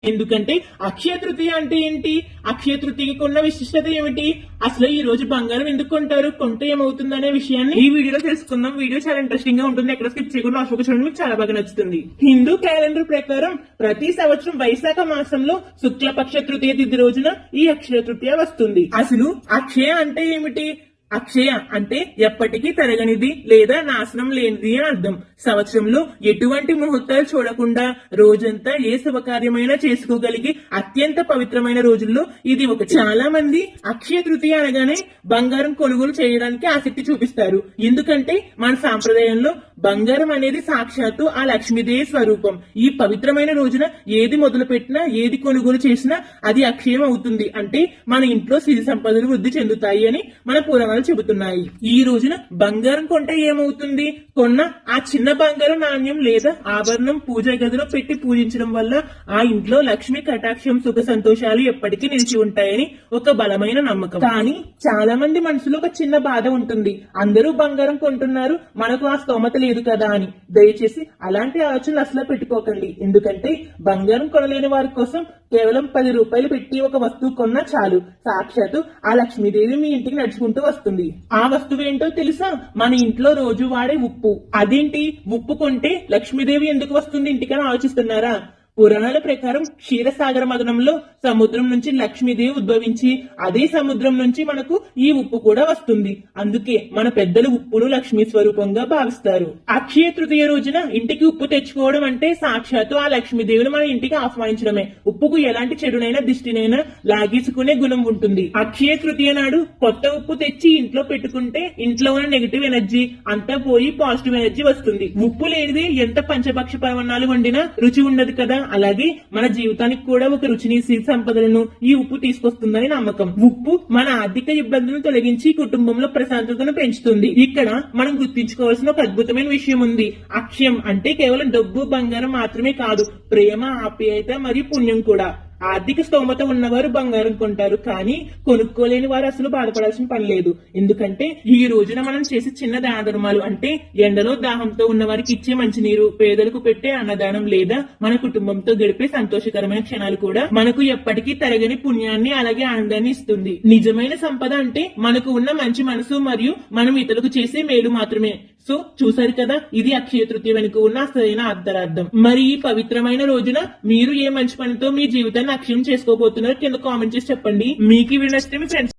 ఎందుకంటే అక్షయ తృతీయ అంటే ఏంటి, అక్షయ తృతీయకి ఉన్న విశిష్టత ఏమిటి, అసలు ఈ రోజు బంగారం ఎందుకు కొంటారు, కొంటే ఏమవుతుంది అనే విషయాన్ని ఈ వీడియోలో తెలుసుకుందాం. వీడియో చాలా ఇంట్రెస్టింగ్ గా ఉంటుంది, ఎక్కడ స్కిప్ చేయకుండా అశోక చూడండి, మీకు చాలా బాగా నచ్చుతుంది. హిందూ క్యాలెండర్ ప్రకారం ప్రతి సంవత్సరం వైశాఖ మాసంలో శుక్లపక్ష తృతీయ తిథి రోజున ఈ అక్షయ తృతీయ వస్తుంది. అసలు అక్షయ అంటే ఏమిటి? అక్షయ అంటే ఎప్పటికీ తరగనిది లేదా నాశనం లేనిది అని అర్థం. సంవత్సరంలో ఎటువంటి ముహూర్తాలు చూడకుండా రోజంతా ఏ శుభకార్యమైనా చేసుకోగలిగి అత్యంత పవిత్రమైన రోజుల్లో ఇది ఒకటి. చాలా మంది అక్షయ తృతీయ అనగానే బంగారం కొనుగోలు చేయడానికి ఆసక్తి చూపిస్తారు. ఎందుకంటే మన సాంప్రదాయంలో బంగారం అనేది సాక్షాత్తు ఆ లక్ష్మీదేవి స్వరూపం. ఈ పవిత్రమైన రోజున ఏది మొదలు పెట్టినా ఏది కొనుగోలు చేసినా అది అక్షయం అవుతుంది. అంటే మన ఇంట్లో సిరి సంపదలు వృద్ధి చెందుతాయి అని మన పురాణాలు చెబుతున్నాయి. ఈ రోజున బంగారం కొంటే ఏమవుతుంది? కొన్న ఆ చిన్న బంగారం నాణ్యం లేదా ఆభరణం పూజా గదిలో పెట్టి పూజించడం వల్ల ఆ ఇంట్లో లక్ష్మి కటాక్షం సుఖ సంతోషాలు ఎప్పటికీ నిలిచి ఉంటాయని ఒక బలమైన నమ్మకం. కానీ చాలా మంది మనసులో ఒక చిన్న బాధ ఉంటుంది. అందరూ బంగారం కొంటున్నారు, మనకు ఆ స్తోమత లేదు కదా అని. దయచేసి అలాంటి ఆలోచనలు అసలు పెట్టుకోకండి. ఎందుకంటే బంగారం కొనలేని వారి కోసం కేవలం 10 రూపాయలు పెట్టి ఒక వస్తువు కొన్నా చాలు, సాక్షాత్తు ఆ లక్ష్మీదేవి మీ ఇంటికి నడుచుకుంటూ వస్తుంది. ఆ వస్తువు ఏంటో తెలుసా? మన ఇంట్లో రోజు వాడే ఉప్పు. అదేంటి, ఉప్పు కొంటే లక్ష్మీదేవి ఎందుకు వస్తుంది ఇంటికని ఆలోచిస్తున్నారా? పురాణాల ప్రకారం క్షీరసాగర మదనంలో సముద్రం నుంచి లక్ష్మీదేవి ఉద్భవించి అదే సముద్రం నుంచి మనకు ఈ ఉప్పు కూడా వస్తుంది. అందుకే మన పెద్దలు ఉప్పును లక్ష్మీ స్వరూపంగా భావిస్తారు. అక్షయ తృతీయ రోజున ఇంటికి ఉప్పు తెచ్చుకోవడం అంటే సాక్షాత్తు ఆ లక్ష్మీదేవిని మన ఇంటికి ఆహ్వానించడమే. ఉప్పుకు ఎలాంటి చెడునైనా దిష్టినైనా లాగేసుకునే గుణం ఉంటుంది. అక్షయ తృతీయ నాడు కొత్త ఉప్పు తెచ్చి ఇంట్లో పెట్టుకుంటే ఇంట్లో ఉన్న నెగిటివ్ ఎనర్జీ అంతా పోయి పాజిటివ్ ఎనర్జీ వస్తుంది. ఉప్పు లేనిదే ఎంత పంచభక్ష పరమాన్నాలు వండినా రుచి ఉండదు కదా. అలాగే మన జీవితానికి కూడా ఒక రుచిని సిరి సంపదలను ఈ ఉప్పు తీసుకొస్తుందని నమ్మకం. ఉప్పు మన ఆర్థిక ఇబ్బందులను తొలగించి కుటుంబంలో ప్రశాంతతను పెంచుతుంది. ఇక్కడ మనం గుర్తించుకోవాల్సిన ఒక అద్భుతమైన విషయం ఉంది. అక్షయం అంటే కేవలం డబ్బు బంగారం మాత్రమే కాదు, ప్రేమ, ఆప్యాయత మరియు పుణ్యం కూడా. ఆర్థిక స్తోమత ఉన్నవారు బంగారం కొంటారు, కానీ కొనుక్కోలేని వారు అసలు బాధపడాల్సిన పని లేదు. ఎందుకంటే ఈ రోజున మనం చేసే చిన్న దాన ధర్మాలు, అంటే ఎండలో దాహంతో ఉన్న వారికి ఇచ్చే మంచినీరు, పేదలకు పెట్టే అన్నదానం లేదా మన కుటుంబంతో గడిపే సంతోషకరమైన క్షణాలు కూడా మనకు ఎప్పటికీ తరగని పుణ్యాన్ని అలాగే ఆనందాన్ని ఇస్తుంది. నిజమైన సంపద అంటే మనకు ఉన్న మంచి మనసు మరియు మనం ఇతరులకు చేసే మేలు మాత్రమే. సో చూసారు కదా, ఇది అక్షయ తృతీయ వెనుక ఉన్న అసలైన అర్థార్థం. మరి ఈ పవిత్రమైన రోజున మీరు ఏ మంచి పనితో మీ జీవితాన్ని అక్షయం చేసుకోబోతున్నారు కింద కామెంట్ చేసి చెప్పండి. మీకు ఈ వీడియో నచ్చితే మీ ఫ్రెండ్స్